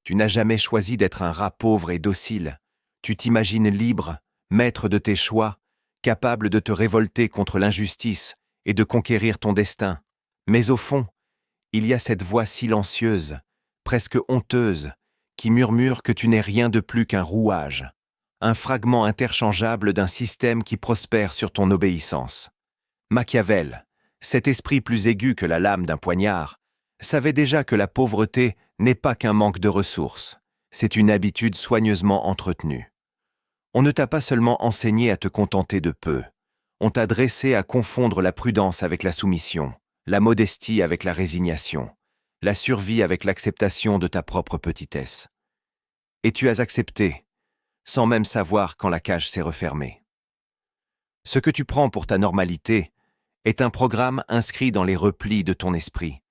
Tu n'as jamais choisi d'être un rat pauvre et docile. Tu t'imagines libre, maître de tes choix, capable de te révolter contre l'injustice et de conquérir ton destin. Mais au fond, il y a cette voix silencieuse, presque honteuse, qui murmure que tu n'es rien de plus qu'un rouage, un fragment interchangeable d'un système qui prospère sur ton obéissance. Machiavel, cet esprit plus aigu que la lame d'un poignard, savait déjà que la pauvreté n'est pas qu'un manque de ressources, c'est une habitude soigneusement entretenue. On ne t'a pas seulement enseigné à te contenter de peu, on t'a dressé à confondre la prudence avec la soumission, la modestie avec la résignation, la survie avec l'acceptation de ta propre petitesse. Et tu as accepté, sans même savoir quand la cage s'est refermée. Ce que tu prends pour ta normalité est un programme inscrit dans les replis de ton esprit,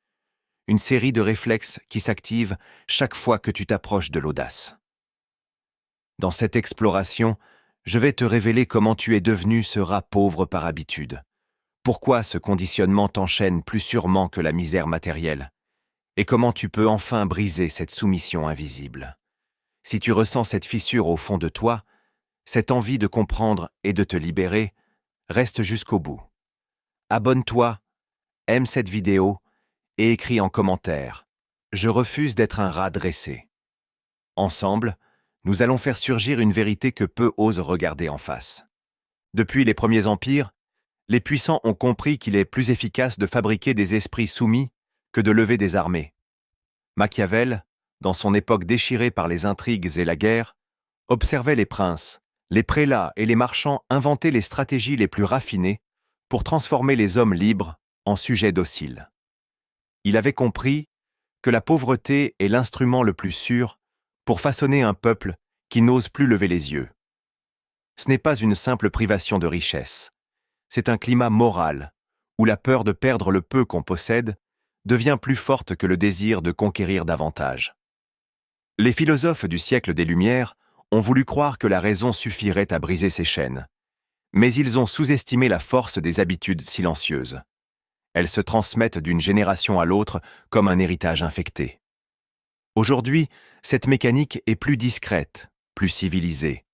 une série de réflexes qui s'activent chaque fois que tu t'approches de l'audace. Dans cette exploration, je vais te révéler comment tu es devenu ce rat pauvre par habitude, pourquoi ce conditionnement t'enchaîne plus sûrement que la misère matérielle, et comment tu peux enfin briser cette soumission invisible. Si tu ressens cette fissure au fond de toi, cette envie de comprendre et de te libérer, reste jusqu'au bout. Abonne-toi, aime cette vidéo et écris en commentaire « Je refuse d'être un rat dressé ». Ensemble, nous allons faire surgir une vérité que peu osent regarder en face. Depuis les premiers empires, les puissants ont compris qu'il est plus efficace de fabriquer des esprits soumis que de lever des armées. Machiavel, dans son époque déchirée par les intrigues et la guerre, observait les princes, les prélats et les marchands inventer les stratégies les plus raffinées pour transformer les hommes libres en sujets dociles. Il avait compris que la pauvreté est l'instrument le plus sûr pour façonner un peuple qui n'ose plus lever les yeux. Ce n'est pas une simple privation de richesse, c'est un climat moral où la peur de perdre le peu qu'on possède devient plus forte que le désir de conquérir davantage. Les philosophes du siècle des Lumières ont voulu croire que la raison suffirait à briser ces chaînes, mais ils ont sous-estimé la force des habitudes silencieuses. Elles se transmettent d'une génération à l'autre comme un héritage infecté. Aujourd'hui, cette mécanique est plus discrète, plus civilisée,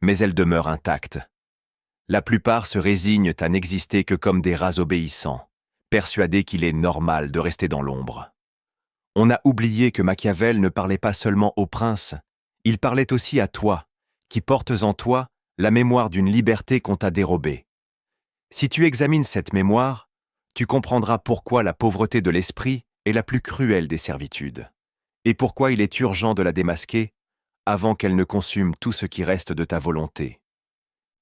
mais elle demeure intacte. La plupart se résignent à n'exister que comme des rats obéissants, persuadés qu'il est normal de rester dans l'ombre. On a oublié que Machiavel ne parlait pas seulement aux princes, il parlait aussi à toi, qui portes en toi la mémoire d'une liberté qu'on t'a dérobée. Si tu examines cette mémoire, tu comprendras pourquoi la pauvreté de l'esprit est la plus cruelle des servitudes, et pourquoi il est urgent de la démasquer avant qu'elle ne consume tout ce qui reste de ta volonté.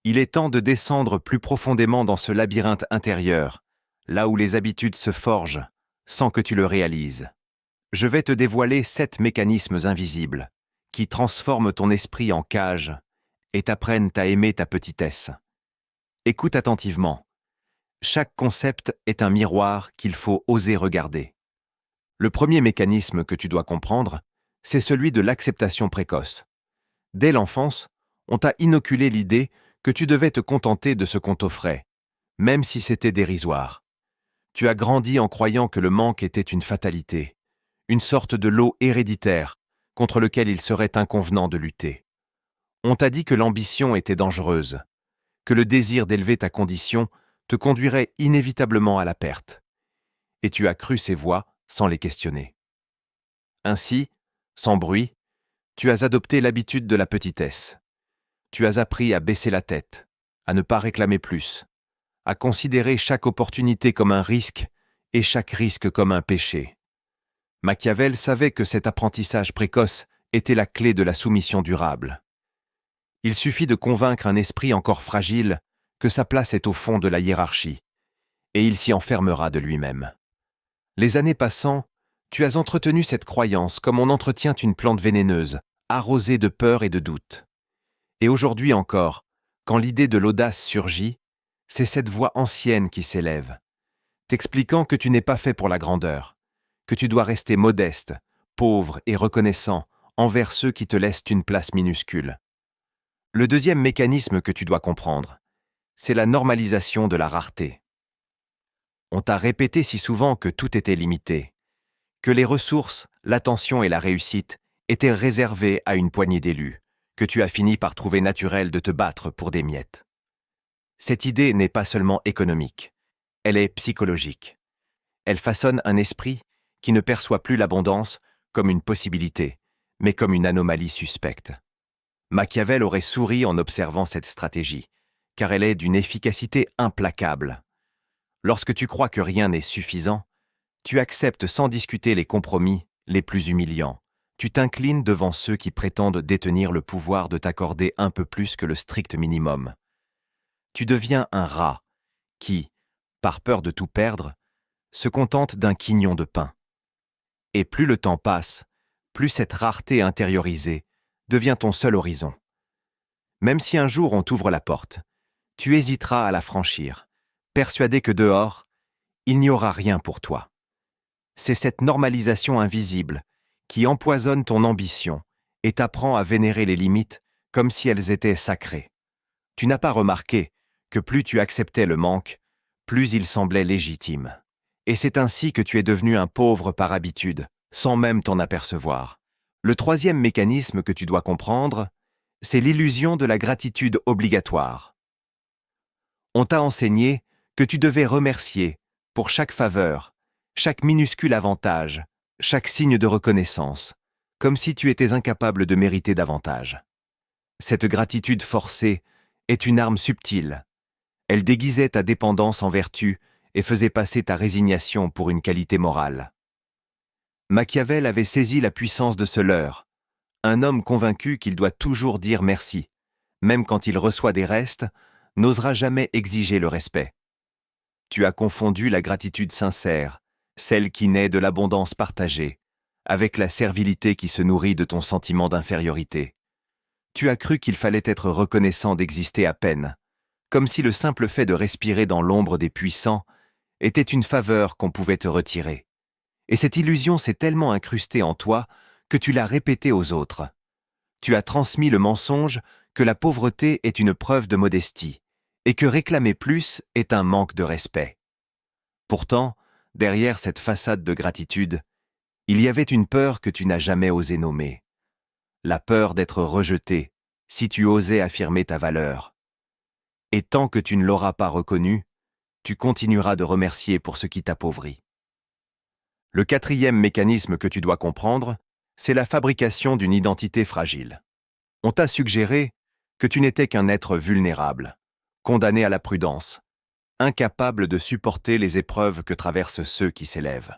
Il est temps de descendre plus profondément dans ce labyrinthe intérieur, là où les habitudes se forgent, sans que tu le réalises. Je vais te dévoiler 7 mécanismes invisibles, qui transforment ton esprit en cage et t'apprennent à aimer ta petitesse. Écoute attentivement. Chaque concept est un miroir qu'il faut oser regarder. Le premier mécanisme que tu dois comprendre, c'est celui de l'acceptation précoce. Dès l'enfance, on t'a inoculé l'idée que tu devais te contenter de ce qu'on t'offrait, même si c'était dérisoire. Tu as grandi en croyant que le manque était une fatalité, une sorte de lot héréditaire contre lequel il serait inconvenant de lutter. On t'a dit que l'ambition était dangereuse, que le désir d'élever ta condition te conduirait inévitablement à la perte. Et tu as cru ces voix sans les questionner. Ainsi, sans bruit, tu as adopté l'habitude de la petitesse. Tu as appris à baisser la tête, à ne pas réclamer plus, à considérer chaque opportunité comme un risque et chaque risque comme un péché. Machiavel savait que cet apprentissage précoce était la clé de la soumission durable. Il suffit de convaincre un esprit encore fragile que sa place est au fond de la hiérarchie, et il s'y enfermera de lui-même. Les années passant, tu as entretenu cette croyance comme on entretient une plante vénéneuse, arrosée de peur et de doute. Et aujourd'hui encore, quand l'idée de l'audace surgit, c'est cette voix ancienne qui s'élève, t'expliquant que tu n'es pas fait pour la grandeur, que tu dois rester modeste, pauvre et reconnaissant envers ceux qui te laissent une place minuscule. Le deuxième mécanisme que tu dois comprendre, c'est la normalisation de la rareté. On t'a répété si souvent que tout était limité, que les ressources, l'attention et la réussite était réservé à une poignée d'élus, que tu as fini par trouver naturel de te battre pour des miettes. Cette idée n'est pas seulement économique, elle est psychologique. Elle façonne un esprit qui ne perçoit plus l'abondance comme une possibilité, mais comme une anomalie suspecte. Machiavel aurait souri en observant cette stratégie, car elle est d'une efficacité implacable. Lorsque tu crois que rien n'est suffisant, tu acceptes sans discuter les compromis les plus humiliants. Tu t'inclines devant ceux qui prétendent détenir le pouvoir de t'accorder un peu plus que le strict minimum. Tu deviens un rat qui, par peur de tout perdre, se contente d'un quignon de pain. Et plus le temps passe, plus cette rareté intériorisée devient ton seul horizon. Même si un jour on t'ouvre la porte, tu hésiteras à la franchir, persuadé que dehors, il n'y aura rien pour toi. C'est cette normalisation invisible qui empoisonne ton ambition et t'apprend à vénérer les limites comme si elles étaient sacrées. Tu n'as pas remarqué que plus tu acceptais le manque, plus il semblait légitime. Et c'est ainsi que tu es devenu un pauvre par habitude, sans même t'en apercevoir. Le troisième mécanisme que tu dois comprendre, c'est l'illusion de la gratitude obligatoire. On t'a enseigné que tu devais remercier pour chaque faveur, chaque minuscule avantage, chaque signe de reconnaissance, comme si tu étais incapable de mériter davantage. Cette gratitude forcée est une arme subtile. Elle déguisait ta dépendance en vertu et faisait passer ta résignation pour une qualité morale. Machiavel avait saisi la puissance de ce leurre, un homme convaincu qu'il doit toujours dire merci, même quand il reçoit des restes, n'osera jamais exiger le respect. Tu as confondu la gratitude sincère, celle qui naît de l'abondance partagée, avec la servilité qui se nourrit de ton sentiment d'infériorité. Tu as cru qu'il fallait être reconnaissant d'exister à peine, comme si le simple fait de respirer dans l'ombre des puissants était une faveur qu'on pouvait te retirer. Et cette illusion s'est tellement incrustée en toi que tu l'as répétée aux autres. Tu as transmis le mensonge que la pauvreté est une preuve de modestie, et que réclamer plus est un manque de respect. Pourtant, derrière cette façade de gratitude, il y avait une peur que tu n'as jamais osé nommer. La peur d'être rejeté, si tu osais affirmer ta valeur. Et tant que tu ne l'auras pas reconnue, tu continueras de remercier pour ce qui t'appauvrit. Le quatrième mécanisme que tu dois comprendre, c'est la fabrication d'une identité fragile. On t'a suggéré que tu n'étais qu'un être vulnérable, condamné à la prudence, incapable de supporter les épreuves que traversent ceux qui s'élèvent.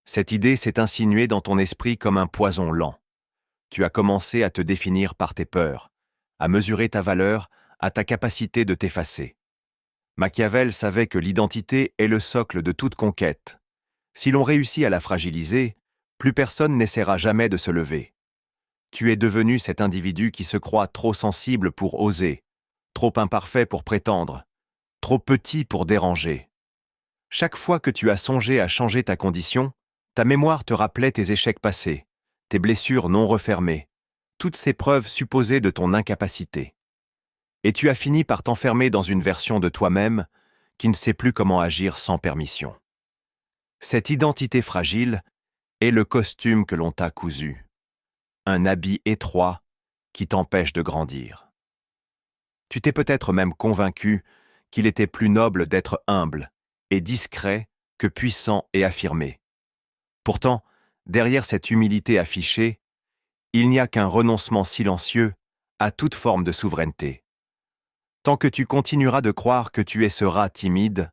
Cette idée s'est insinuée dans ton esprit comme un poison lent. Tu as commencé à te définir par tes peurs, à mesurer ta valeur, à ta capacité de t'effacer. Machiavel savait que l'identité est le socle de toute conquête. Si l'on réussit à la fragiliser, plus personne n'essaiera jamais de se lever. Tu es devenu cet individu qui se croit trop sensible pour oser, trop imparfait pour prétendre, trop petit pour déranger. Chaque fois que tu as songé à changer ta condition, ta mémoire te rappelait tes échecs passés, tes blessures non refermées, toutes ces preuves supposées de ton incapacité. Et tu as fini par t'enfermer dans une version de toi-même qui ne sait plus comment agir sans permission. Cette identité fragile est le costume que l'on t'a cousu, un habit étroit qui t'empêche de grandir. Tu t'es peut-être même convaincu qu'il était plus noble d'être humble et discret que puissant et affirmé. Pourtant, derrière cette humilité affichée, il n'y a qu'un renoncement silencieux à toute forme de souveraineté. Tant que tu continueras de croire que tu es ce rat timide,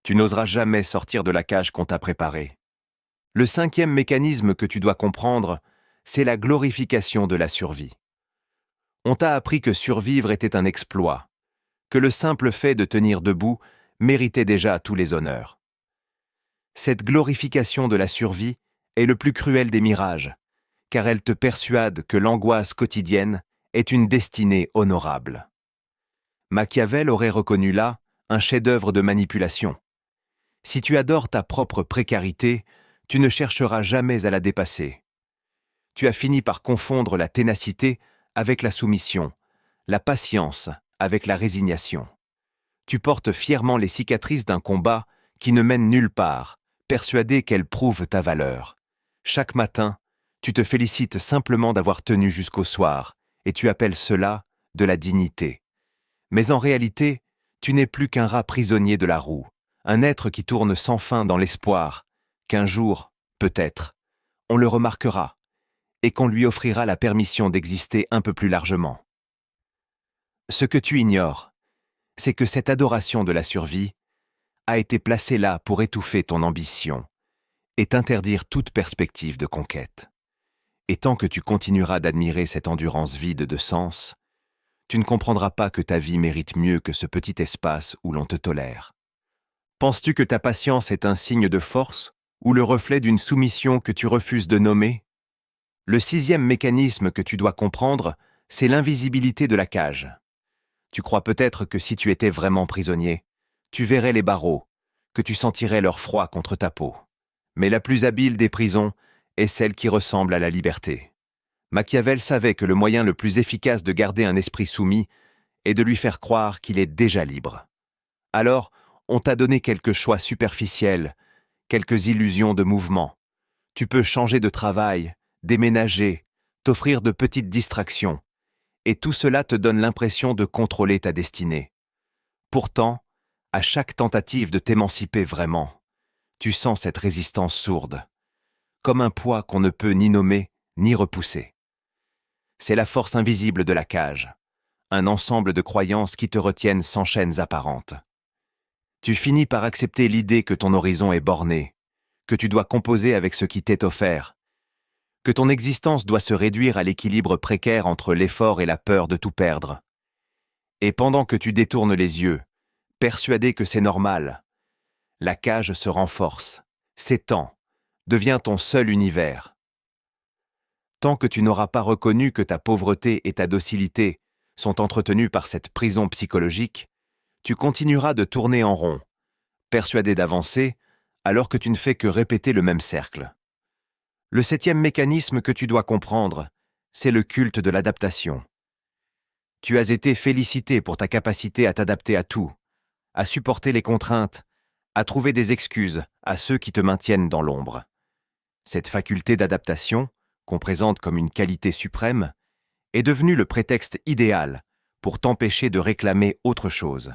tu n'oseras jamais sortir de la cage qu'on t'a préparée. Le cinquième mécanisme que tu dois comprendre, c'est la glorification de la survie. On t'a appris que survivre était un exploit, que le simple fait de tenir debout méritait déjà tous les honneurs. Cette glorification de la survie est le plus cruel des mirages, car elle te persuade que l'angoisse quotidienne est une destinée honorable. Machiavel aurait reconnu là un chef-d'œuvre de manipulation. Si tu adores ta propre précarité, tu ne chercheras jamais à la dépasser. Tu as fini par confondre la ténacité avec la soumission, la patience avec la résignation. Tu portes fièrement les cicatrices d'un combat qui ne mène nulle part, persuadé qu'elles prouvent ta valeur. Chaque matin, Tu te félicites simplement d'avoir tenu jusqu'au soir, et tu appelles cela de la dignité. Mais en réalité, tu n'es plus qu'un rat prisonnier de la roue, un être qui tourne sans fin dans l'espoir qu'un jour, peut-être, on le remarquera, et qu'on lui offrira la permission d'exister un peu plus largement. Ce que tu ignores, c'est que cette adoration de la survie a été placée là pour étouffer ton ambition et t'interdire toute perspective de conquête. Et tant que tu continueras d'admirer cette endurance vide de sens, tu ne comprendras pas que ta vie mérite mieux que ce petit espace où l'on te tolère. Penses-tu que ta patience est un signe de force ou le reflet d'une soumission que tu refuses de nommer? Le sixième mécanisme que tu dois comprendre, c'est l'invisibilité de la cage. Tu crois peut-être que si tu étais vraiment prisonnier, tu verrais les barreaux, que tu sentirais leur froid contre ta peau. Mais la plus habile des prisons est celle qui ressemble à la liberté. Machiavel savait que le moyen le plus efficace de garder un esprit soumis est de lui faire croire qu'il est déjà libre. Alors, on t'a donné quelques choix superficiels, quelques illusions de mouvement. Tu peux changer de travail, déménager, t'offrir de petites distractions, et tout cela te donne l'impression de contrôler ta destinée. Pourtant, à chaque tentative de t'émanciper vraiment, tu sens cette résistance sourde, comme un poids qu'on ne peut ni nommer ni repousser. C'est la force invisible de la cage, un ensemble de croyances qui te retiennent sans chaînes apparentes. Tu finis par accepter l'idée que ton horizon est borné, que tu dois composer avec ce qui t'est offert, que ton existence doit se réduire à l'équilibre précaire entre l'effort et la peur de tout perdre. Et pendant que tu détournes les yeux, persuadé que c'est normal, la cage se renforce, s'étend, devient ton seul univers. Tant que tu n'auras pas reconnu que ta pauvreté et ta docilité sont entretenues par cette prison psychologique, tu continueras de tourner en rond, persuadé d'avancer, alors que tu ne fais que répéter le même cercle. Le septième mécanisme que tu dois comprendre, c'est le culte de l'adaptation. Tu as été félicité pour ta capacité à t'adapter à tout, à supporter les contraintes, à trouver des excuses à ceux qui te maintiennent dans l'ombre. Cette faculté d'adaptation, qu'on présente comme une qualité suprême, est devenue le prétexte idéal pour t'empêcher de réclamer autre chose.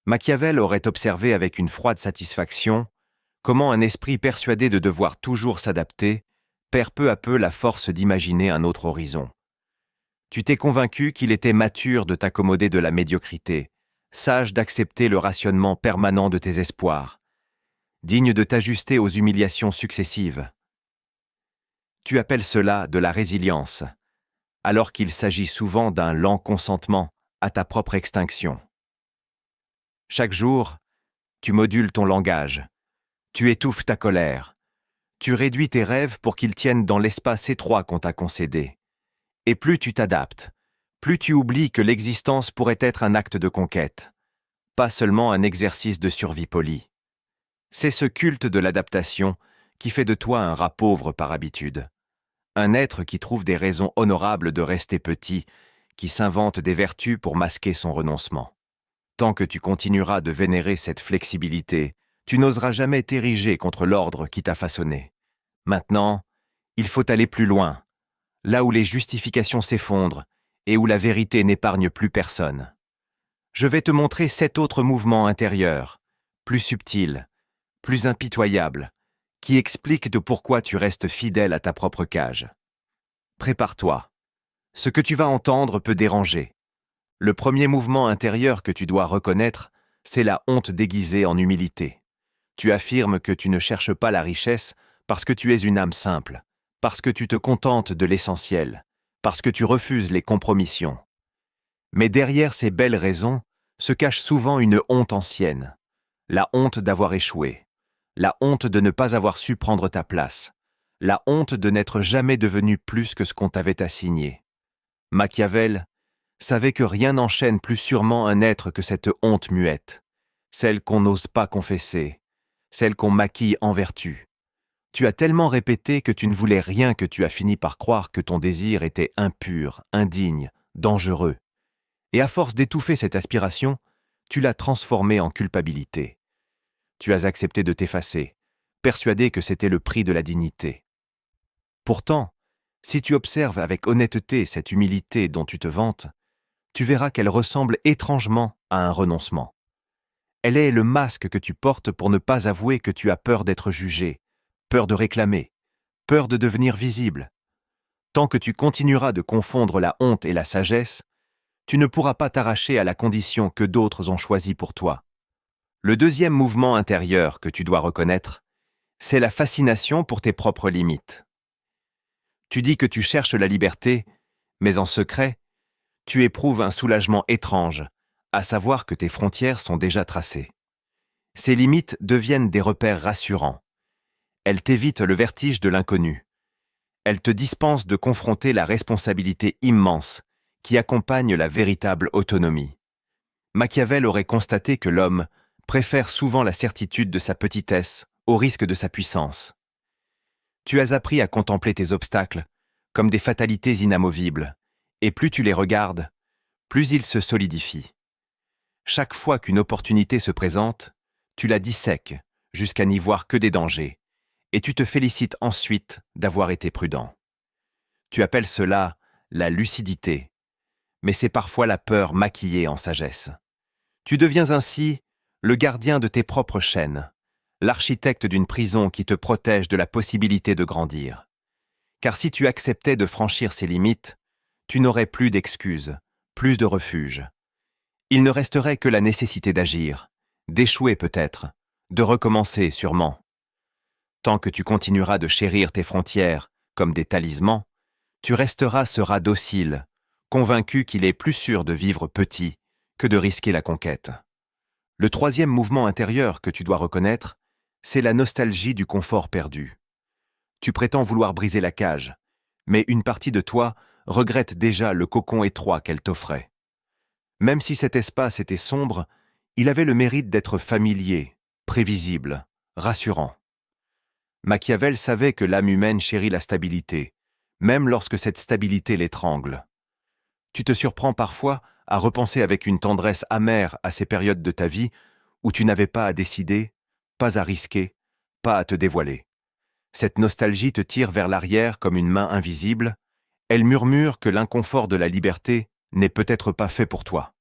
Machiavel aurait observé avec une froide satisfaction comment un esprit persuadé de devoir toujours s'adapter perd peu à peu la force d'imaginer un autre horizon. Tu t'es convaincu qu'il était mature de t'accommoder de la médiocrité, sage d'accepter le rationnement permanent de tes espoirs, digne de t'ajuster aux humiliations successives. Tu appelles cela de la résilience, alors qu'il s'agit souvent d'un lent consentement à ta propre extinction. Chaque jour, tu modules ton langage, tu étouffes ta colère, tu réduis tes rêves pour qu'ils tiennent dans l'espace étroit qu'on t'a concédé. Et plus tu t'adaptes, plus tu oublies que l'existence pourrait être un acte de conquête, pas seulement un exercice de survie polie. C'est ce culte de l'adaptation qui fait de toi un rat pauvre par habitude. Un être qui trouve des raisons honorables de rester petit, qui s'invente des vertus pour masquer son renoncement. Tant que tu continueras de vénérer cette flexibilité, tu n'oseras jamais t'ériger contre l'ordre qui t'a façonné. Maintenant, il faut aller plus loin, là où les justifications s'effondrent et où la vérité n'épargne plus personne. Je vais te montrer 7 autres mouvements intérieurs, plus subtils, plus impitoyables, qui expliquent de pourquoi tu restes fidèle à ta propre cage. Prépare-toi. Ce que tu vas entendre peut déranger. Le premier mouvement intérieur que tu dois reconnaître, c'est la honte déguisée en humilité. Tu affirmes que tu ne cherches pas la richesse parce que tu es une âme simple, parce que tu te contentes de l'essentiel, parce que tu refuses les compromissions. Mais derrière ces belles raisons se cache souvent une honte ancienne, la honte d'avoir échoué, la honte de ne pas avoir su prendre ta place, la honte de n'être jamais devenu plus que ce qu'on t'avait assigné. Machiavel savait que rien n'enchaîne plus sûrement un être que cette honte muette, celle qu'on n'ose pas confesser, celle qu'on maquille en vertu. Tu as tellement répété que tu ne voulais rien que tu as fini par croire que ton désir était impur, indigne, dangereux. Et à force d'étouffer cette aspiration, tu l'as transformée en culpabilité. Tu as accepté de t'effacer, persuadé que c'était le prix de la dignité. Pourtant, si tu observes avec honnêteté cette humilité dont tu te vantes, tu verras qu'elle ressemble étrangement à un renoncement. Elle est le masque que tu portes pour ne pas avouer que tu as peur d'être jugé, peur de réclamer, peur de devenir visible. Tant que tu continueras de confondre la honte et la sagesse, tu ne pourras pas t'arracher à la condition que d'autres ont choisie pour toi. Le deuxième mouvement intérieur que tu dois reconnaître, c'est la fascination pour tes propres limites. Tu dis que tu cherches la liberté, mais en secret, tu éprouves un soulagement étrange, à savoir que tes frontières sont déjà tracées. Ces limites deviennent des repères rassurants. Elles t'évitent le vertige de l'inconnu. Elles te dispensent de confronter la responsabilité immense qui accompagne la véritable autonomie. Machiavel aurait constaté que l'homme préfère souvent la certitude de sa petitesse au risque de sa puissance. Tu as appris à contempler tes obstacles comme des fatalités inamovibles, et plus tu les regardes, plus ils se solidifient. Chaque fois qu'une opportunité se présente, tu la dissèques jusqu'à n'y voir que des dangers, et tu te félicites ensuite d'avoir été prudent. Tu appelles cela la lucidité, mais c'est parfois la peur maquillée en sagesse. Tu deviens ainsi le gardien de tes propres chaînes, l'architecte d'une prison qui te protège de la possibilité de grandir. Car si tu acceptais de franchir ces limites, tu n'aurais plus d'excuses, plus de refuge. Il ne resterait que la nécessité d'agir, d'échouer peut-être, de recommencer sûrement. Tant que tu continueras de chérir tes frontières comme des talismans, tu resteras ce rat docile, convaincu qu'il est plus sûr de vivre petit que de risquer la conquête. Le troisième mouvement intérieur que tu dois reconnaître, c'est la nostalgie du confort perdu. Tu prétends vouloir briser la cage, mais une partie de toi regrette déjà le cocon étroit qu'elle t'offrait. Même si cet espace était sombre, il avait le mérite d'être familier, prévisible, rassurant. Machiavel savait que l'âme humaine chérit la stabilité, même lorsque cette stabilité l'étrangle. Tu te surprends parfois à repenser avec une tendresse amère à ces périodes de ta vie où tu n'avais pas à décider, pas à risquer, pas à te dévoiler. Cette nostalgie te tire vers l'arrière comme une main invisible. Elle murmure que l'inconfort de la liberté n'est peut-être pas fait pour toi.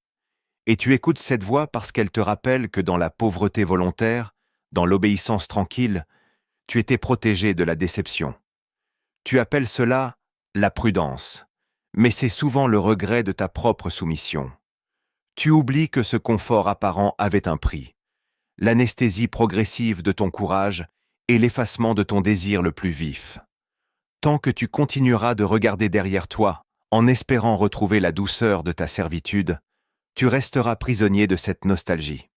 Et tu écoutes cette voix parce qu'elle te rappelle que dans la pauvreté volontaire, dans l'obéissance tranquille, tu étais protégé de la déception. Tu appelles cela la prudence, mais c'est souvent le regret de ta propre soumission. Tu oublies que ce confort apparent avait un prix, l'anesthésie progressive de ton courage et l'effacement de ton désir le plus vif. Tant que tu continueras de regarder derrière toi, en espérant retrouver la douceur de ta servitude, tu resteras prisonnier de cette nostalgie.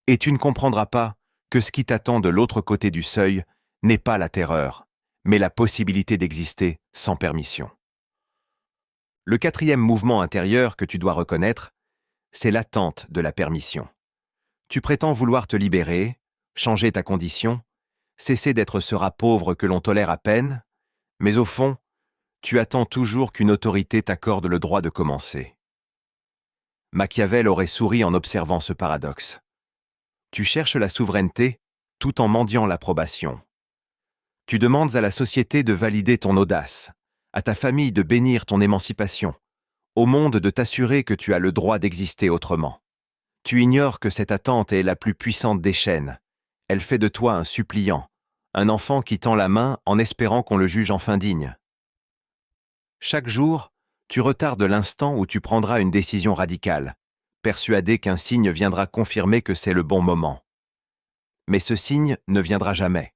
Et tu ne comprendras pas que ce qui t'attend de l'autre côté du seuil n'est pas la terreur, mais la possibilité d'exister sans permission. Le quatrième mouvement intérieur que tu dois reconnaître, c'est l'attente de la permission. Tu prétends vouloir te libérer, changer ta condition, cesser d'être ce rat pauvre que l'on tolère à peine, mais au fond, tu attends toujours qu'une autorité t'accorde le droit de commencer. Machiavel aurait souri en observant ce paradoxe. Tu cherches la souveraineté tout en mendiant l'approbation. Tu demandes à la société de valider ton audace, à ta famille de bénir ton émancipation, au monde de t'assurer que tu as le droit d'exister autrement. Tu ignores que cette attente est la plus puissante des chaînes. Elle fait de toi un suppliant, un enfant qui tend la main en espérant qu'on le juge enfin digne. Chaque jour, tu retardes l'instant où tu prendras une décision radicale, persuadé qu'un signe viendra confirmer que c'est le bon moment. Mais ce signe ne viendra jamais,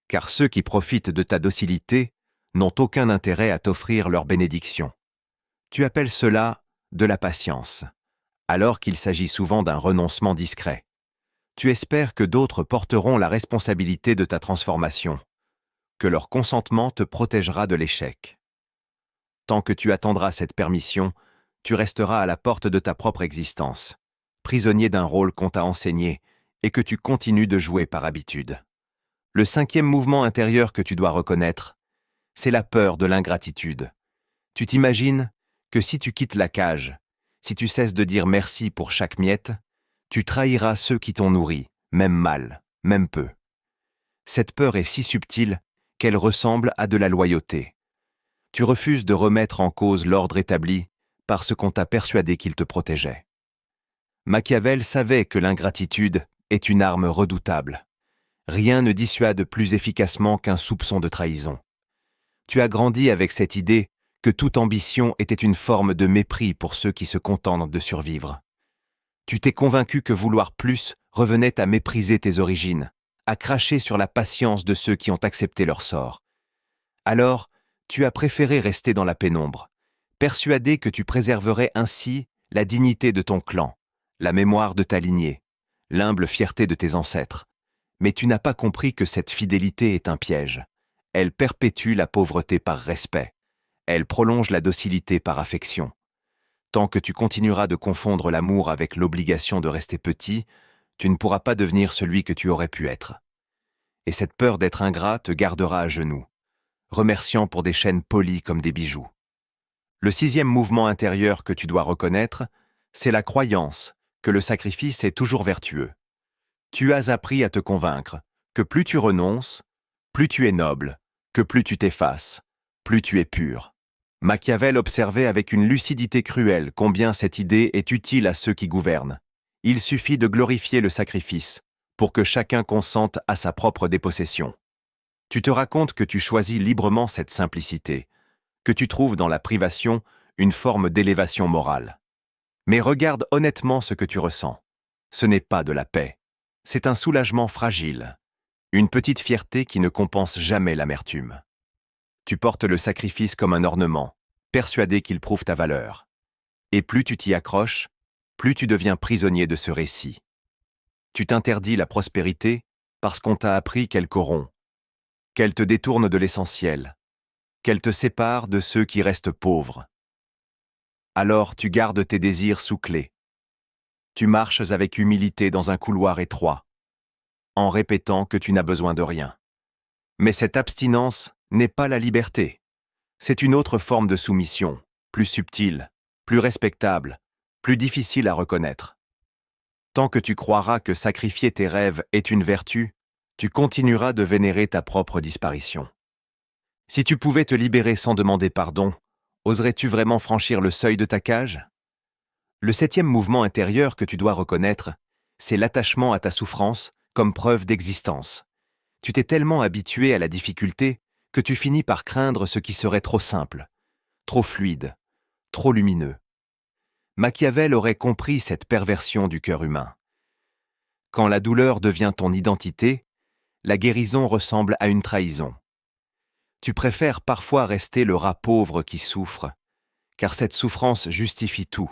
car ceux qui profitent de ta docilité n'ont aucun intérêt à t'offrir leur bénédiction. Tu appelles cela de la patience, alors qu'il s'agit souvent d'un renoncement discret. Tu espères que d'autres porteront la responsabilité de ta transformation, que leur consentement te protégera de l'échec. Tant que tu attendras cette permission, tu resteras à la porte de ta propre existence, prisonnier d'un rôle qu'on t'a enseigné et que tu continues de jouer par habitude. Le cinquième mouvement intérieur que tu dois reconnaître, c'est la peur de l'ingratitude. Tu t'imagines que si tu quittes la cage, si tu cesses de dire merci pour chaque miette, tu trahiras ceux qui t'ont nourri, même mal, même peu. Cette peur est si subtile qu'elle ressemble à de la loyauté. Tu refuses de remettre en cause l'ordre établi parce qu'on t'a persuadé qu'il te protégeait. Machiavel savait que l'ingratitude est une arme redoutable. Rien ne dissuade plus efficacement qu'un soupçon de trahison. Tu as grandi avec cette idée que toute ambition était une forme de mépris pour ceux qui se contentent de survivre. Tu t'es convaincu que vouloir plus revenait à mépriser tes origines, à cracher sur la patience de ceux qui ont accepté leur sort. Alors, tu as préféré rester dans la pénombre, persuadé que tu préserverais ainsi la dignité de ton clan, la mémoire de ta lignée, l'humble fierté de tes ancêtres. Mais tu n'as pas compris que cette fidélité est un piège. Elle perpétue la pauvreté par respect. Elle prolonge la docilité par affection. Tant que tu continueras de confondre l'amour avec l'obligation de rester petit, tu ne pourras pas devenir celui que tu aurais pu être. Et cette peur d'être ingrat te gardera à genoux, remerciant pour des chaînes polies comme des bijoux. Le 6e mouvement intérieur que tu dois reconnaître, c'est la croyance que le sacrifice est toujours vertueux. Tu as appris à te convaincre que plus tu renonces, plus tu es noble, que plus tu t'effaces, plus tu es pur. Machiavel observait avec une lucidité cruelle combien cette idée est utile à ceux qui gouvernent. Il suffit de glorifier le sacrifice pour que chacun consente à sa propre dépossession. Tu te racontes que tu choisis librement cette simplicité, que tu trouves dans la privation une forme d'élévation morale. Mais regarde honnêtement ce que tu ressens. Ce n'est pas de la paix. C'est un soulagement fragile, une petite fierté qui ne compense jamais l'amertume. Tu portes le sacrifice comme un ornement, persuadé qu'il prouve ta valeur. Et plus tu t'y accroches, plus tu deviens prisonnier de ce récit. Tu t'interdis la prospérité parce qu'on t'a appris qu'elle corrompt, qu'elle te détourne de l'essentiel, qu'elle te sépare de ceux qui restent pauvres. Alors tu gardes tes désirs sous clé. Tu marches avec humilité dans un couloir étroit, en répétant que tu n'as besoin de rien. Mais cette abstinence n'est pas la liberté. C'est une autre forme de soumission, plus subtile, plus respectable, plus difficile à reconnaître. Tant que tu croiras que sacrifier tes rêves est une vertu, tu continueras de vénérer ta propre disparition. Si tu pouvais te libérer sans demander pardon, oserais-tu vraiment franchir le seuil de ta cage ? Le 7e mouvement intérieur que tu dois reconnaître, c'est l'attachement à ta souffrance comme preuve d'existence. Tu t'es tellement habitué à la difficulté que tu finis par craindre ce qui serait trop simple, trop fluide, trop lumineux. Machiavel aurait compris cette perversion du cœur humain. Quand la douleur devient ton identité, la guérison ressemble à une trahison. Tu préfères parfois rester le rat pauvre qui souffre, car cette souffrance justifie tout.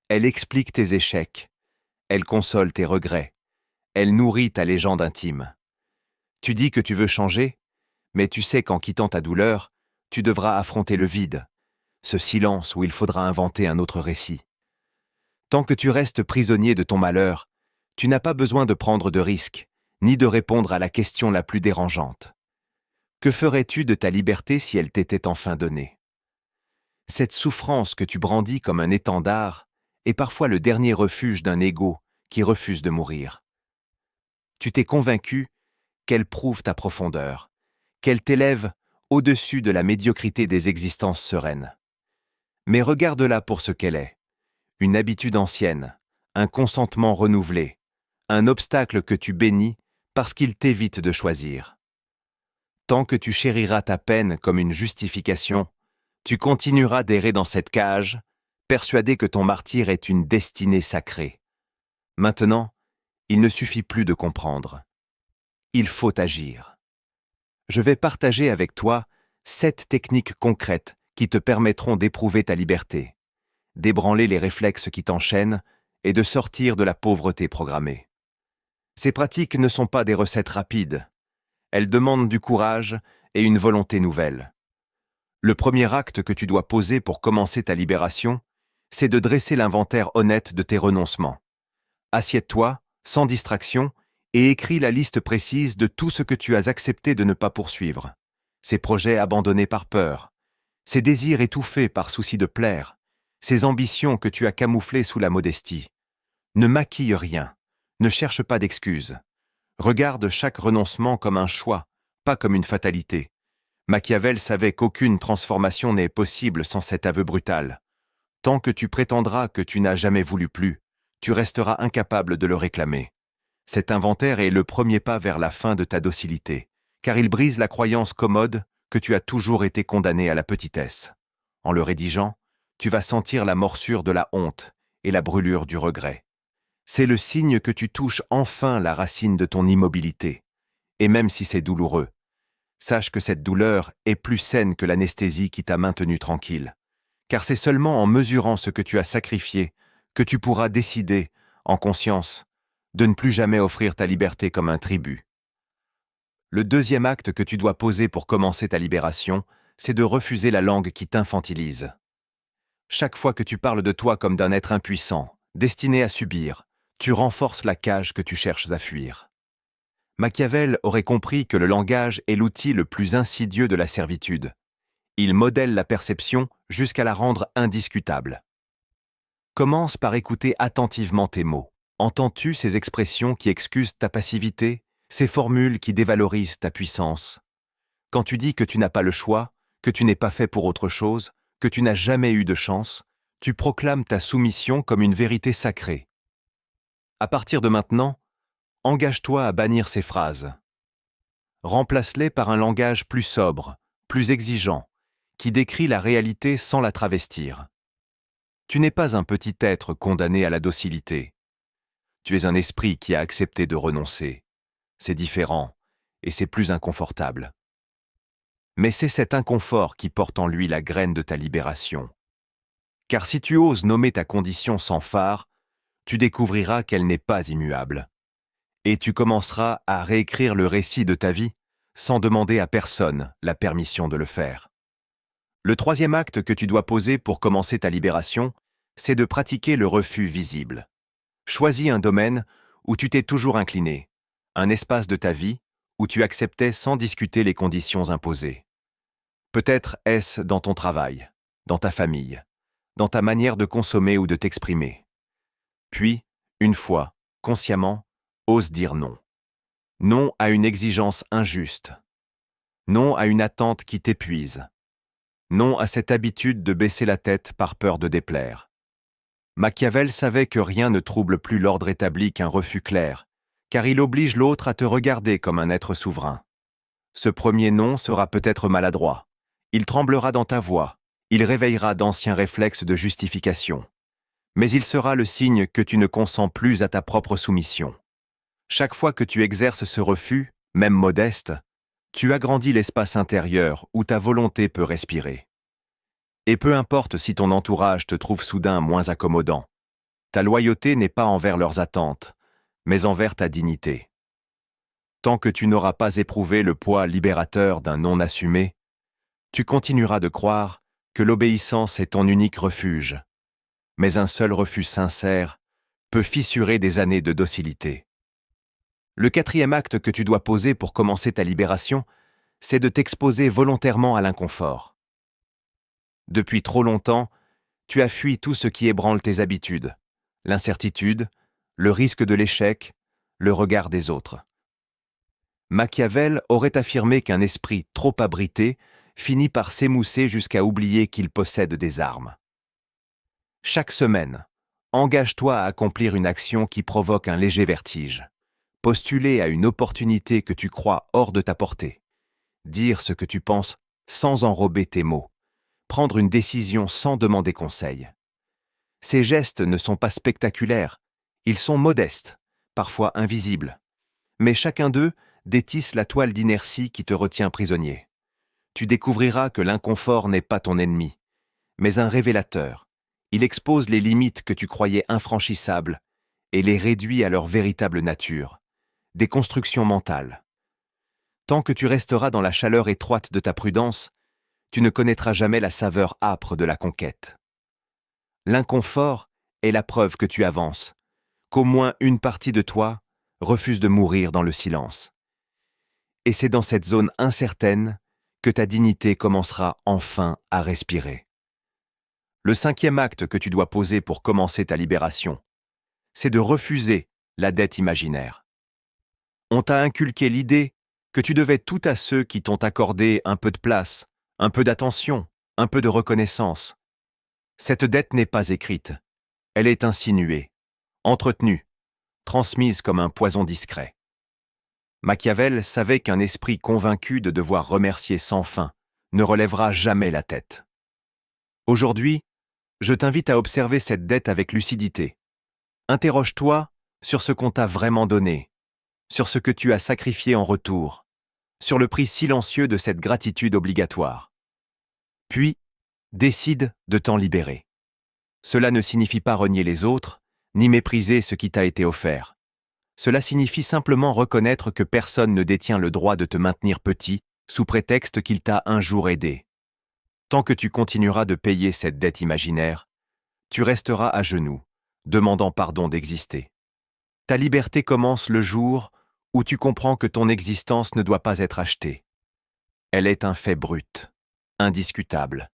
Elle explique tes échecs, elle console tes regrets, elle nourrit ta légende intime. Tu dis que tu veux changer, mais tu sais qu'en quittant ta douleur, tu devras affronter le vide, ce silence où il faudra inventer un autre récit. Tant que tu restes prisonnier de ton malheur, tu n'as pas besoin de prendre de risques, ni de répondre à la question la plus dérangeante. Que ferais-tu de ta liberté si elle t'était enfin donnée ? Cette souffrance que tu brandis comme un étendard est parfois le dernier refuge d'un ego qui refuse de mourir. Tu t'es convaincu qu'elle prouve ta profondeur, qu'elle t'élève au-dessus de la médiocrité des existences sereines. Mais regarde-la pour ce qu'elle est, une habitude ancienne, un consentement renouvelé, un obstacle que tu bénis parce qu'il t'évite de choisir. Tant que tu chériras ta peine comme une justification, tu continueras d'errer dans cette cage, persuadé que ton martyre est une destinée sacrée. Maintenant, il ne suffit plus de comprendre. Il faut agir. Je vais partager avec toi 7 techniques concrètes qui te permettront d'éprouver ta liberté, d'ébranler les réflexes qui t'enchaînent et de sortir de la pauvreté programmée. Ces pratiques ne sont pas des recettes rapides. Elles demandent du courage et une volonté nouvelle. Le premier acte que tu dois poser pour commencer ta libération, c'est de dresser l'inventaire honnête de tes renoncements. Assieds-toi, sans distraction, et écris la liste précise de tout ce que tu as accepté de ne pas poursuivre. Ces projets abandonnés par peur, ces désirs étouffés par souci de plaire, ces ambitions que tu as camouflées sous la modestie. Ne maquille rien, ne cherche pas d'excuses. Regarde chaque renoncement comme un choix, pas comme une fatalité. Machiavel savait qu'aucune transformation n'est possible sans cet aveu brutal. Tant que tu prétendras que tu n'as jamais voulu plus, tu resteras incapable de le réclamer. Cet inventaire est le premier pas vers la fin de ta docilité, car il brise la croyance commode que tu as toujours été condamné à la petitesse. En le rédigeant, tu vas sentir la morsure de la honte et la brûlure du regret. C'est le signe que tu touches enfin la racine de ton immobilité. Et même si c'est douloureux, sache que cette douleur est plus saine que l'anesthésie qui t'a maintenu tranquille. Car c'est seulement en mesurant ce que tu as sacrifié que tu pourras décider, en conscience, de ne plus jamais offrir ta liberté comme un tribut. Le deuxième acte que tu dois poser pour commencer ta libération, c'est de refuser la langue qui t'infantilise. Chaque fois que tu parles de toi comme d'un être impuissant, destiné à subir, tu renforces la cage que tu cherches à fuir. Machiavel aurait compris que le langage est l'outil le plus insidieux de la servitude. Il modèle la perception jusqu'à la rendre indiscutable. Commence par écouter attentivement tes mots. Entends-tu ces expressions qui excusent ta passivité, ces formules qui dévalorisent ta puissance? Quand tu dis que tu n'as pas le choix, que tu n'es pas fait pour autre chose, que tu n'as jamais eu de chance, tu proclames ta soumission comme une vérité sacrée. À partir de maintenant, engage-toi à bannir ces phrases. Remplace-les par un langage plus sobre, plus exigeant, qui décrit la réalité sans la travestir. Tu n'es pas un petit être condamné à la docilité. Tu es un esprit qui a accepté de renoncer. C'est différent, et c'est plus inconfortable. Mais c'est cet inconfort qui porte en lui la graine de ta libération. Car si tu oses nommer ta condition sans phare, tu découvriras qu'elle n'est pas immuable. Et tu commenceras à réécrire le récit de ta vie sans demander à personne la permission de le faire. Le troisième acte que tu dois poser pour commencer ta libération, c'est de pratiquer le refus visible. Choisis un domaine où tu t'es toujours incliné, un espace de ta vie où tu acceptais sans discuter les conditions imposées. Peut-être est-ce dans ton travail, dans ta famille, dans ta manière de consommer ou de t'exprimer. Puis, une fois, consciemment, ose dire non. Non à une exigence injuste. Non à une attente qui t'épuise. Non à cette habitude de baisser la tête par peur de déplaire. Machiavel savait que rien ne trouble plus l'ordre établi qu'un refus clair, car il oblige l'autre à te regarder comme un être souverain. Ce premier non sera peut-être maladroit. Il tremblera dans ta voix, il réveillera d'anciens réflexes de justification. Mais il sera le signe que tu ne consens plus à ta propre soumission. Chaque fois que tu exerces ce refus, même modeste, tu agrandis l'espace intérieur où ta volonté peut respirer. Et peu importe si ton entourage te trouve soudain moins accommodant, ta loyauté n'est pas envers leurs attentes, mais envers ta dignité. Tant que tu n'auras pas éprouvé le poids libérateur d'un non assumé, tu continueras de croire que l'obéissance est ton unique refuge. Mais un seul refus sincère peut fissurer des années de docilité. Le quatrième acte que tu dois poser pour commencer ta libération, c'est de t'exposer volontairement à l'inconfort. Depuis trop longtemps, tu as fui tout ce qui ébranle tes habitudes, l'incertitude, le risque de l'échec, le regard des autres. Machiavel aurait affirmé qu'un esprit trop abrité finit par s'émousser jusqu'à oublier qu'il possède des armes. Chaque semaine, engage-toi à accomplir une action qui provoque un léger vertige. Postuler à une opportunité que tu crois hors de ta portée. Dire ce que tu penses sans enrober tes mots. Prendre une décision sans demander conseil. Ces gestes ne sont pas spectaculaires, ils sont modestes, parfois invisibles. Mais chacun d'eux détisse la toile d'inertie qui te retient prisonnier. Tu découvriras que l'inconfort n'est pas ton ennemi, mais un révélateur. Il expose les limites que tu croyais infranchissables et les réduit à leur véritable nature, des constructions mentales. Tant que tu resteras dans la chaleur étroite de ta prudence, tu ne connaîtras jamais la saveur âpre de la conquête. L'inconfort est la preuve que tu avances, qu'au moins une partie de toi refuse de mourir dans le silence. Et c'est dans cette zone incertaine que ta dignité commencera enfin à respirer. Le cinquième acte que tu dois poser pour commencer ta libération, c'est de refuser la dette imaginaire. On t'a inculqué l'idée que tu devais tout à ceux qui t'ont accordé un peu de place, un peu d'attention, un peu de reconnaissance. Cette dette n'est pas écrite, elle est insinuée, entretenue, transmise comme un poison discret. Machiavel savait qu'un esprit convaincu de devoir remercier sans fin ne relèvera jamais la tête. Aujourd'hui, je t'invite à observer cette dette avec lucidité. Interroge-toi sur ce qu'on t'a vraiment donné, sur ce que tu as sacrifié en retour, sur le prix silencieux de cette gratitude obligatoire. Puis, décide de t'en libérer. Cela ne signifie pas renier les autres, ni mépriser ce qui t'a été offert. Cela signifie simplement reconnaître que personne ne détient le droit de te maintenir petit sous prétexte qu'il t'a un jour aidé. Tant que tu continueras de payer cette dette imaginaire, tu resteras à genoux, demandant pardon d'exister. Ta liberté commence le jour où tu comprends que ton existence ne doit pas être achetée. Elle est un fait brut, indiscutable,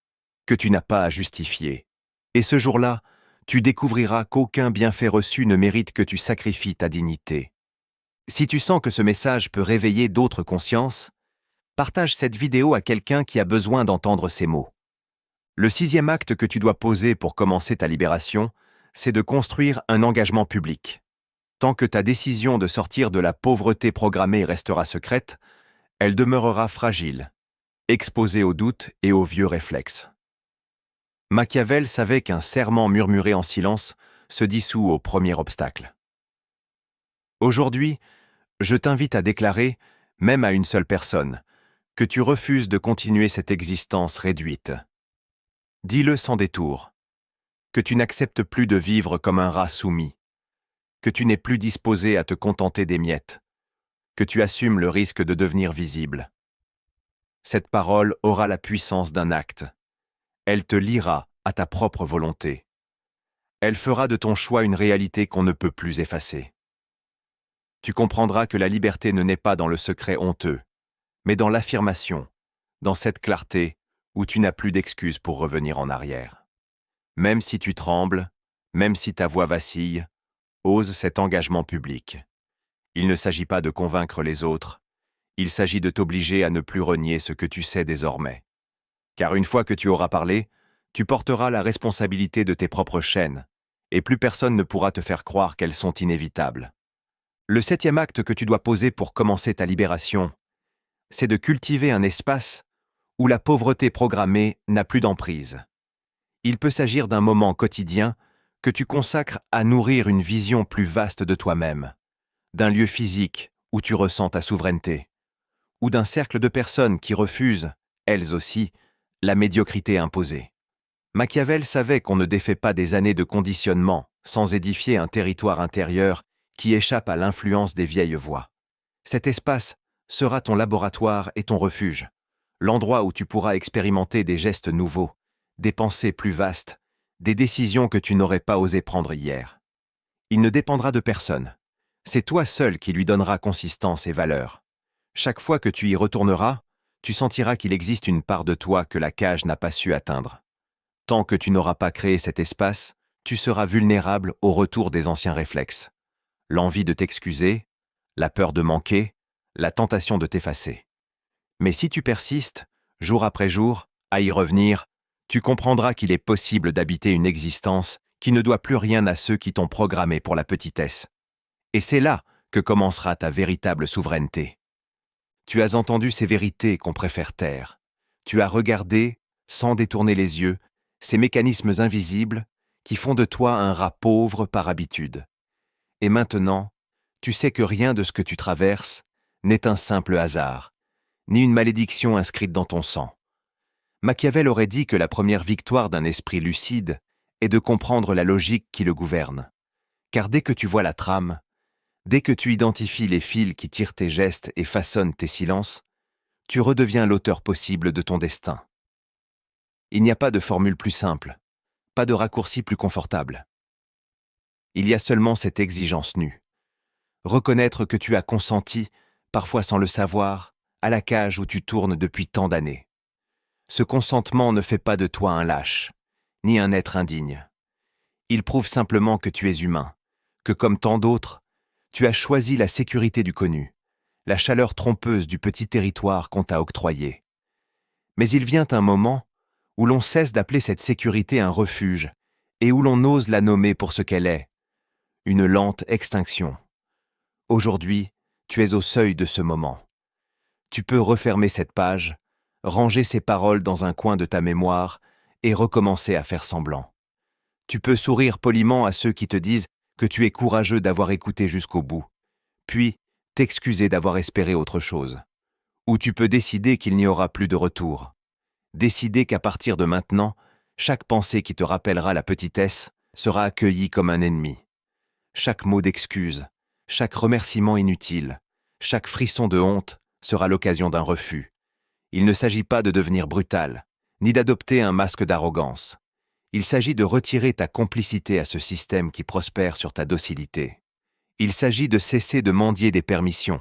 que tu n'as pas à justifier. Et ce jour-là, tu découvriras qu'aucun bienfait reçu ne mérite que tu sacrifies ta dignité. Si tu sens que ce message peut réveiller d'autres consciences, partage cette vidéo à quelqu'un qui a besoin d'entendre ces mots. Le 6e acte que tu dois poser pour commencer ta libération, c'est de construire un engagement public. Tant que ta décision de sortir de la pauvreté programmée restera secrète, elle demeurera fragile, exposée aux doutes et aux vieux réflexes. Machiavel savait qu'un serment murmuré en silence se dissout au premier obstacle. Aujourd'hui, je t'invite à déclarer, même à une seule personne, que tu refuses de continuer cette existence réduite. Dis-le sans détour, que tu n'acceptes plus de vivre comme un rat soumis, que tu n'es plus disposé à te contenter des miettes, que tu assumes le risque de devenir visible. Cette parole aura la puissance d'un acte. Elle te liera à ta propre volonté. Elle fera de ton choix une réalité qu'on ne peut plus effacer. Tu comprendras que la liberté ne naît pas dans le secret honteux, mais dans l'affirmation, dans cette clarté où tu n'as plus d'excuses pour revenir en arrière. Même si tu trembles, même si ta voix vacille, ose cet engagement public. Il ne s'agit pas de convaincre les autres, il s'agit de t'obliger à ne plus renier ce que tu sais désormais. Car une fois que tu auras parlé, tu porteras la responsabilité de tes propres chaînes, et plus personne ne pourra te faire croire qu'elles sont inévitables. Le 7e acte que tu dois poser pour commencer ta libération, c'est de cultiver un espace où la pauvreté programmée n'a plus d'emprise. Il peut s'agir d'un moment quotidien que tu consacres à nourrir une vision plus vaste de toi-même, d'un lieu physique où tu ressens ta souveraineté, ou d'un cercle de personnes qui refusent, elles aussi, la médiocrité imposée. Machiavel savait qu'on ne défait pas des années de conditionnement sans édifier un territoire intérieur qui échappe à l'influence des vieilles voies. Cet espace sera ton laboratoire et ton refuge, l'endroit où tu pourras expérimenter des gestes nouveaux, des pensées plus vastes, des décisions que tu n'aurais pas osé prendre hier. Il ne dépendra de personne. C'est toi seul qui lui donneras consistance et valeur. Chaque fois que tu y retourneras, tu sentiras qu'il existe une part de toi que la cage n'a pas su atteindre. Tant que tu n'auras pas créé cet espace, tu seras vulnérable au retour des anciens réflexes. L'envie de t'excuser, la peur de manquer, la tentation de t'effacer. Mais si tu persistes, jour après jour, à y revenir, tu comprendras qu'il est possible d'habiter une existence qui ne doit plus rien à ceux qui t'ont programmé pour la petitesse. Et c'est là que commencera ta véritable souveraineté. Tu as entendu ces vérités qu'on préfère taire. Tu as regardé, sans détourner les yeux, ces mécanismes invisibles qui font de toi un rat pauvre par habitude. Et maintenant, tu sais que rien de ce que tu traverses n'est un simple hasard, ni une malédiction inscrite dans ton sang. Machiavel aurait dit que la première victoire d'un esprit lucide est de comprendre la logique qui le gouverne. Car dès que tu vois la trame, dès que tu identifies les fils qui tirent tes gestes et façonnent tes silences, tu redeviens l'auteur possible de ton destin. Il n'y a pas de formule plus simple, pas de raccourci plus confortable. Il y a seulement cette exigence nue. Reconnaître que tu as consenti, parfois sans le savoir, à la cage où tu tournes depuis tant d'années. Ce consentement ne fait pas de toi un lâche, ni un être indigne. Il prouve simplement que tu es humain, que comme tant d'autres, tu as choisi la sécurité du connu, la chaleur trompeuse du petit territoire qu'on t'a octroyé. Mais il vient un moment où l'on cesse d'appeler cette sécurité un refuge et où l'on ose la nommer pour ce qu'elle est, une lente extinction. Aujourd'hui, tu es au seuil de ce moment. Tu peux refermer cette page, ranger ces paroles dans un coin de ta mémoire et recommencer à faire semblant. Tu peux sourire poliment à ceux qui te disent que tu es courageux d'avoir écouté jusqu'au bout, puis t'excuser d'avoir espéré autre chose. Ou tu peux décider qu'il n'y aura plus de retour. Décider qu'à partir de maintenant, chaque pensée qui te rappellera la petitesse sera accueillie comme un ennemi. Chaque mot d'excuse, chaque remerciement inutile, chaque frisson de honte sera l'occasion d'un refus. Il ne s'agit pas de devenir brutal, ni d'adopter un masque d'arrogance. Il s'agit de retirer ta complicité à ce système qui prospère sur ta docilité. Il s'agit de cesser de mendier des permissions,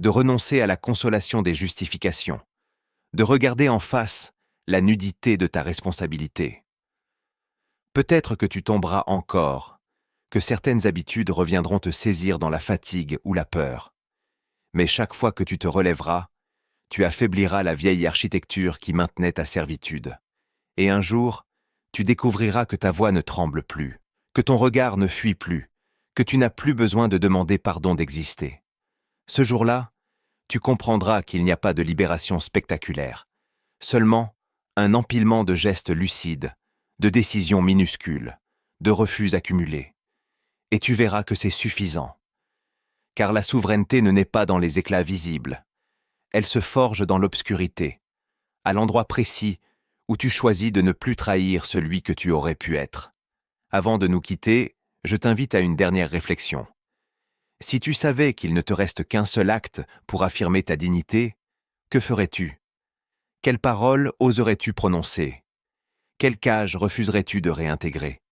de renoncer à la consolation des justifications, de regarder en face la nudité de ta responsabilité. Peut-être que tu tomberas encore, que certaines habitudes reviendront te saisir dans la fatigue ou la peur. Mais chaque fois que tu te relèveras, tu affaibliras la vieille architecture qui maintenait ta servitude. Et un jour, tu découvriras que ta voix ne tremble plus, que ton regard ne fuit plus, que tu n'as plus besoin de demander pardon d'exister. Ce jour-là, tu comprendras qu'il n'y a pas de libération spectaculaire, seulement un empilement de gestes lucides, de décisions minuscules, de refus accumulés. Et tu verras que c'est suffisant. Car la souveraineté ne naît pas dans les éclats visibles. Elle se forge dans l'obscurité, à l'endroit précis où tu choisis de ne plus trahir celui que tu aurais pu être. Avant de nous quitter, je t'invite à une dernière réflexion. Si tu savais qu'il ne te reste qu'un seul acte pour affirmer ta dignité, que ferais-tu? Quelles paroles oserais-tu prononcer? Quelle cage refuserais-tu de réintégrer?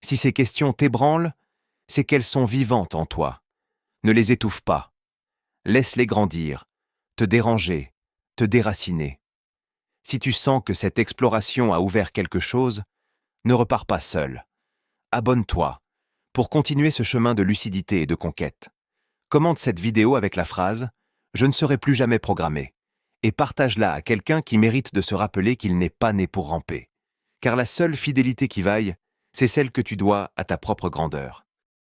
Si ces questions t'ébranlent, c'est qu'elles sont vivantes en toi. Ne les étouffe pas. Laisse-les grandir, te déranger, te déraciner. Si tu sens que cette exploration a ouvert quelque chose, ne repars pas seul. Abonne-toi pour continuer ce chemin de lucidité et de conquête. Commente cette vidéo avec la phrase « Je ne serai plus jamais programmé » et partage-la à quelqu'un qui mérite de se rappeler qu'il n'est pas né pour ramper. Car la seule fidélité qui vaille, c'est celle que tu dois à ta propre grandeur.